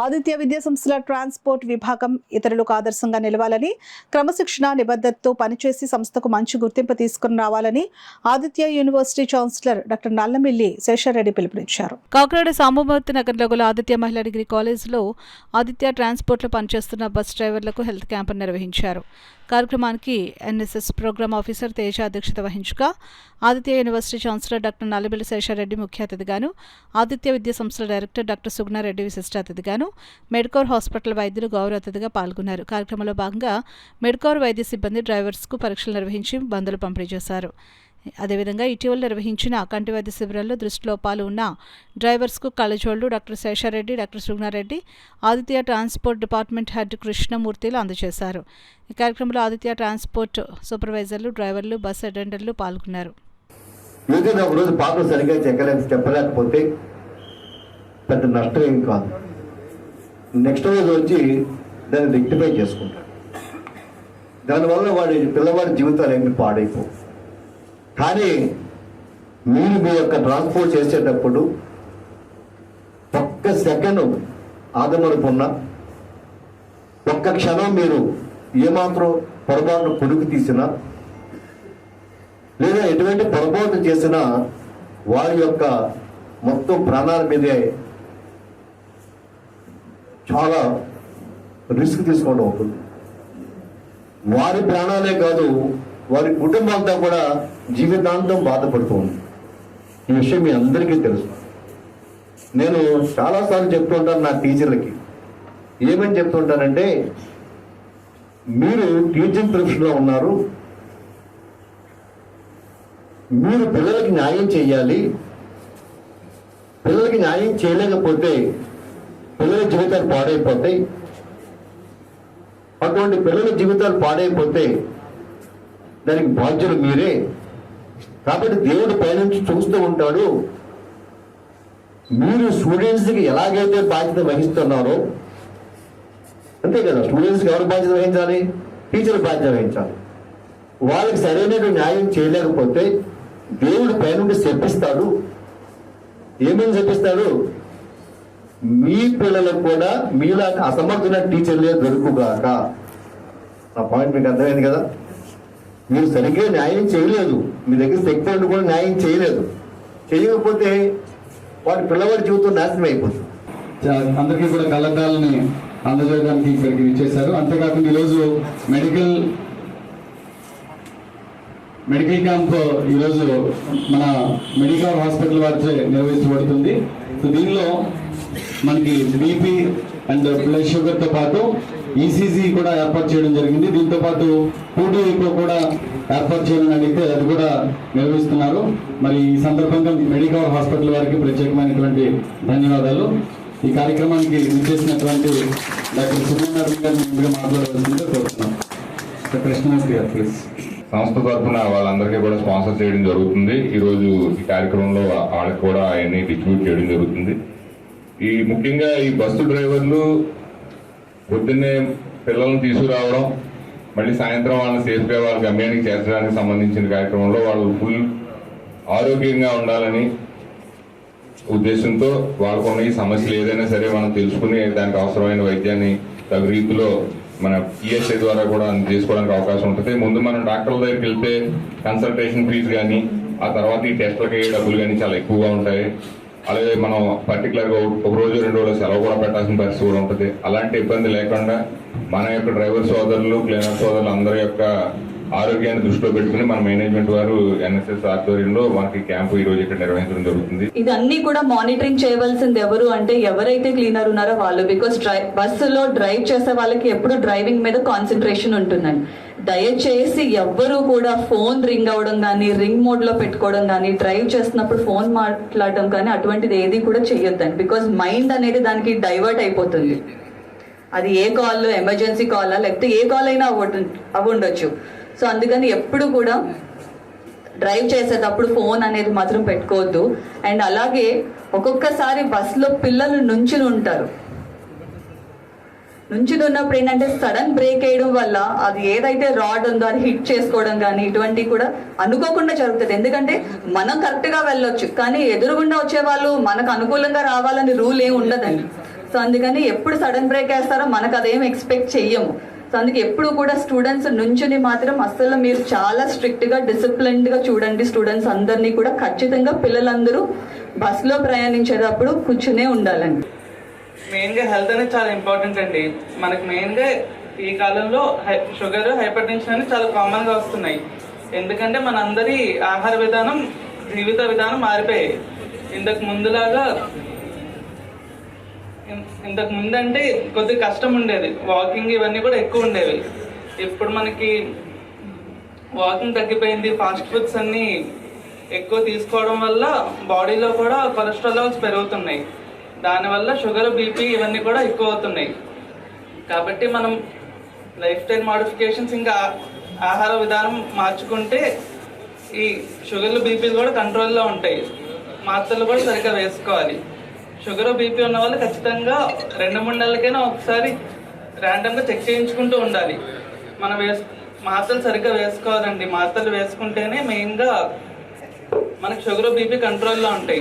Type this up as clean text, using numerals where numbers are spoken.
ఆదిత్య విద్యా సంస్థల ట్రాన్స్పోర్ట్ విభాగం ఇతరులకు ఆదర్శంగా నిలవాలని, క్రమశిక్షణ నిబద్ధతతో పనిచేసి సంస్థకు మంచి గుర్తింపు తీసుకుని రావాలని Aditya university chancellor doctor Nallamilli Sesha Reddy పిలుపునిచ్చారు. కాకినాడ సాంబమూర్తి నగర్లో గల ఆదిత్య మహిళా డిగ్రీ కాలేజీలో ఆదిత్య ట్రాన్స్పోర్ట్లో పనిచేస్తున్న బస్ డ్రైవర్లకు హెల్త్ క్యాంపును నిర్వహించారు. కార్యక్రమానికి ఎన్ఎస్ఎస్ ప్రోగ్రామ్ ఆఫీసర్ తేజ అధ్యక్షత వహించగా Aditya university chancellor doctor Nallamilli Sesha Reddy ముఖ్య అతిథిగాను, ఆదిత్య విద్యా సంస్థల డైరెక్టర్ డాక్టర్ సుగుణారెడ్డి విశిష్ట అతిథిగాను, మెడ్కోర్ హాస్పిటల్ వైద్యులు గౌరవ అతిథిగా పాల్గొన్నారు. కార్యక్రమంలో భాగంగా మెడ్కోర్ వైద్య సిబ్బంది డ్రైవర్స్కు పరీక్షలు నిర్వహించి మందులు పంపిణీ చేశారు. అదేవిధంగా ఇటీవల నిర్వహించిన కంటి వైద్య శిబిరంలో దృష్టిలోపాలు ఉన్న డ్రైవర్స్కు కళ్ళజోళ్లు doctor Sesha Reddy, doctor Suguna Reddy, Aditya transport department head కృష్ణమూర్తిలు అందజేశారు. ఈ కార్యక్రమంలో ఆదిత్య ట్రాన్స్పోర్ట్ సూపర్వైజర్లు, డ్రైవర్లు, బస్ అటెండర్లు పాల్గొన్నారు. రోజు పాటలు సరిగ్గా చెప్పలేకపోతే పెద్ద నష్టం ఏం కాదు. నెక్స్ట్ రోజు వచ్చి దాన్ని రెక్టిఫై చేసుకుంటాడు. దానివల్ల పిల్లవాడి జీవితాలు ఏమి పాడైపోవు. కానీ మీరు మీ యొక్క ట్రాన్స్పోర్ట్ చేసేటప్పుడు ఒక్క సెకండ్ ఆదమరుపున్నా, ఒక్క క్షణం మీరు ఏమాత్రం పొరపాటు పొడుగు తీసినా లేదా ఎటువంటి పొరపాటు చేసినా వారి యొక్క మొత్తం ప్రాణాల మీదే చాలా రిస్క్ తీసుకోవడం అవుతుంది. వారి ప్రాణాలే కాదు, వారి కుటుంబం అంతా కూడా జీవితాంతం బాధపడుతుంది. ఈ విషయం మీ అందరికీ తెలుసు. నేను చాలాసార్లు చెప్తుంటాను నా టీచర్లకి. ఏమని చెప్తుంటానంటే, మీరు టీచింగ్ ప్రొఫెషన్లో ఉన్నారు, మీరు పిల్లలకి న్యాయం చేయాలి. పిల్లలకి న్యాయం చేయలేకపోతే పిల్లల జీవితాలు పాడైపోతాయి. అటువంటి పిల్లల జీవితాలు పాడైపోతే దానికి బాధ్యులు మీరే. కాబట్టి దేవుడు పైనుంచి చూస్తూ ఉంటాడు. మీరు స్టూడెంట్స్కి ఎలాగైతే బాధ్యత వహిస్తున్నారో అంతే కదా, స్టూడెంట్స్కి ఎవరు బాధ్యత వహించాలి? టీచర్ బాధ్యత వహించాలి. వాళ్ళకి సరైన న్యాయం చేయలేకపోతే దేవుడు పైనుండి శపిస్తాడు. ఏమేమి శపిస్తాడు? మీ పిల్లలకు కూడా మీలా అసమర్థుల టీచర్లే దొరుకుగాక. నా పాయింట్ మీకు అర్థమైంది కదా. మీరు సరిగ్గా న్యాయం చేయలేదు, మీ దగ్గర శక్తి ఉండి కూడా న్యాయం చేయలేదు. చేయకపోతే వాడి పిల్లవాడి జీవితం నాశనం అయిపోతుంది. అందరికీ కూడా కళ్ళద్దాలని అందజేయడానికి ఇక్కడికి విచ్చేశారు. అంతేకాకుండా ఈరోజు మెడికల్ క్యాంప్ ఈరోజు మన మెడికల్ హాస్పిటల్ వారిచే నిర్వహించబడుతుంది. సో దీనిలో మనకి బీపీ అండ్ బ్లడ్ షుగర్తో పాటు ఈసీజీ కూడా ఏర్పాటు చేయడం జరిగింది. దీంతో పాటు 2D ఎకో కూడా ఏర్పాటు చేయడం అడిగితే అది కూడా నిర్వహిస్తున్నారు. మరి ఈ సందర్భంగా మెడికల్ హాస్పిటల్ వారికి ప్రత్యేకమైనటువంటి ధన్యవాదాలు. ఈ కార్యక్రమానికి విచ్చేసినటువంటి డాక్టర్ సుబ్రహ్మణ్యం గారిని ముందుగా మాట్లాడవలసిందిగా కోరుతున్నాం. కృష్ణమూర్తి గారు ప్లీజ్. సంస్థ తరఫున వాళ్ళందరికీ కూడా స్పాన్సర్ చేయడం జరుగుతుంది. ఈరోజు ఈ కార్యక్రమంలో వాళ్ళకి కూడా అవన్నీ డిస్ట్రిబ్యూట్ చేయడం జరుగుతుంది. ఈ ముఖ్యంగా ఈ బస్సు డ్రైవర్లు పొద్దున్నే పిల్లలను తీసుకురావడం, మళ్ళీ సాయంత్రం వాళ్ళని సేఫ్గా వాళ్ళ గమ్యానికి చేర్చడానికి సంబంధించిన కార్యక్రమంలో వాళ్ళు ఫుల్ ఆరోగ్యంగా ఉండాలని ఉద్దేశంతో వాళ్ళకున్న ఈ సమస్యలు ఏదైనా సరే మనం తెలుసుకుని దానికి అవసరమైన వైద్యాన్ని తగు రీతిలో మన పిఎస్ఐ ద్వారా కూడా చేసుకోవడానికి అవకాశం ఉంటుంది. ముందు మనం డాక్టర్ల దగ్గరికి వెళ్తే కన్సల్టేషన్ ఫీజు కానీ, ఆ తర్వాత ఈ టెస్టులకి డబ్బులు కానీ చాలా ఎక్కువగా ఉంటాయి. అలాగే మనం పర్టికులర్గా ఒక రోజు 2 రోజులు సెలవు కూడా పెట్టాల్సిన పరిస్థితి కూడా ఉంటుంది. అలాంటి ఇబ్బంది లేకుండా మన యొక్క డ్రైవర్ సోదరులు, క్లీనర్ సోదరులు అందరి యొక్క ఆరోగ్యాన్ని దృష్టిలో పెట్టుకుని మన మేనేజ్మెంట్ వారు ఎన్ఎస్ఎస్ ఆధ్వర్యంలో మనకి క్యాంపు ఈ రోజు ఇక్కడ నిర్వహించడం జరుగుతుంది. ఇదన్నీ కూడా మానిటరింగ్ చేయవలసింది ఎవరు అంటే ఎవరైతే క్లీనర్ ఉన్నారో వాళ్ళు. బికాస్ బస్సులో డ్రైవ్ చేసే వాళ్ళకి ఎప్పుడు డ్రైవింగ్ మీద కాన్సన్ట్రేషన్ ఉంటుందండి. దయచేసి ఎవ్వరూ కూడా ఫోన్ రింగ్ అవ్వడం కానీ, రింగ్ మోడ్ లో పెట్టుకోవడం కానీ, డ్రైవ్ చేస్తున్నప్పుడు ఫోన్ మాట్లాడడం కానీ అటువంటిది ఏది కూడా చెయ్యొద్దండి. బికాస్ మైండ్ అనేది దానికి డైవర్ట్ అయిపోతుంది. అది ఏ కాల్, ఎమర్జెన్సీ కాలా లేకపోతే ఏ కాల్ అయినా అవ్వండొచ్చు. సో అందుకని ఎప్పుడు కూడా డ్రైవ్ చేసేటప్పుడు ఫోన్ అనేది మాత్రం పెట్టుకోవద్దు. అండ్ అలాగే ఒక్కొక్కసారి బస్సులో పిల్లలు నుంచుని ఉంటారు. నుంచుని ఉన్నప్పుడు ఏంటంటే సడన్ బ్రేక్ వేయడం వల్ల అది ఏదైతే రాడ్ ఉందో అది హిట్ చేసుకోవడం కానీ ఇటువంటివి కూడా అనుకోకుండా జరుగుతుంది. ఎందుకంటే మనం కరెక్ట్గా వెళ్ళొచ్చు, కానీ ఎదురుగుండా వచ్చే వాళ్ళు మనకు అనుకూలంగా రావాలని రూల్ ఏమి ఉండదండి. సో అందుకని ఎప్పుడు సడన్ బ్రేక్ వేస్తారో మనకు అదేం ఎక్స్పెక్ట్ చెయ్యము. సో అందుకే ఎప్పుడు కూడా స్టూడెంట్స్ నుంచుని మాత్రం అస్సలు మీరు చాలా స్ట్రిక్ట్గా డిసిప్లిన్డ్గా చూడండి. స్టూడెంట్స్ అందరినీ కూడా ఖచ్చితంగా పిల్లలందరూ బస్సులో ప్రయాణించేటప్పుడు కూర్చునే ఉండాలండి. మెయిన్గా హెల్త్ అనేది చాలా ఇంపార్టెంట్ అండి. మనకు మెయిన్గా ఈ కాలంలో షుగర్, హైపర్ టెన్షన్ అనేది చాలా కామన్గా వస్తున్నాయి. ఎందుకంటే మనందరి ఆహార విధానం, జీవిత విధానం మారిపోయాయి. ఇంతకు ముందంటే కొద్దిగా కష్టం ఉండేది, వాకింగ్ ఇవన్నీ కూడా ఎక్కువ ఉండేవి. ఇప్పుడు మనకి వాకింగ్ తగ్గిపోయింది, ఫాస్ట్ ఫుడ్స్ అన్నీ ఎక్కువ తీసుకోవడం వల్ల బాడీలో కూడా కొలెస్ట్రాల్ లెవెల్స్ పెరుగుతున్నాయి. దానివల్ల షుగర్, బీపీ ఇవన్నీ కూడా ఎక్కువ అవుతున్నాయి. కాబట్టి మనం లైఫ్ స్టైల్ మోడిఫికేషన్స్ ఇంకా ఆహార విధానం మార్చుకుంటే ఈ షుగర్లు, బీపీలు కూడా కంట్రోల్లో ఉంటాయి. మాత్రలు కూడా సరిగ్గా వేసుకోవాలి. షుగర్, బీపీ ఉన్న వాళ్ళు ఖచ్చితంగా 2-3 నెలలకైనా ఒకసారి ర్యాండమ్గా చెక్ చేయించుకుంటూ ఉండాలి. మనం మాత్రలు సరిగ్గా వేసుకోవాలండి. మాత్రలు వేసుకుంటేనే మెయిన్గా మనకు షుగర్, బీపీ కంట్రోల్లో ఉంటాయి.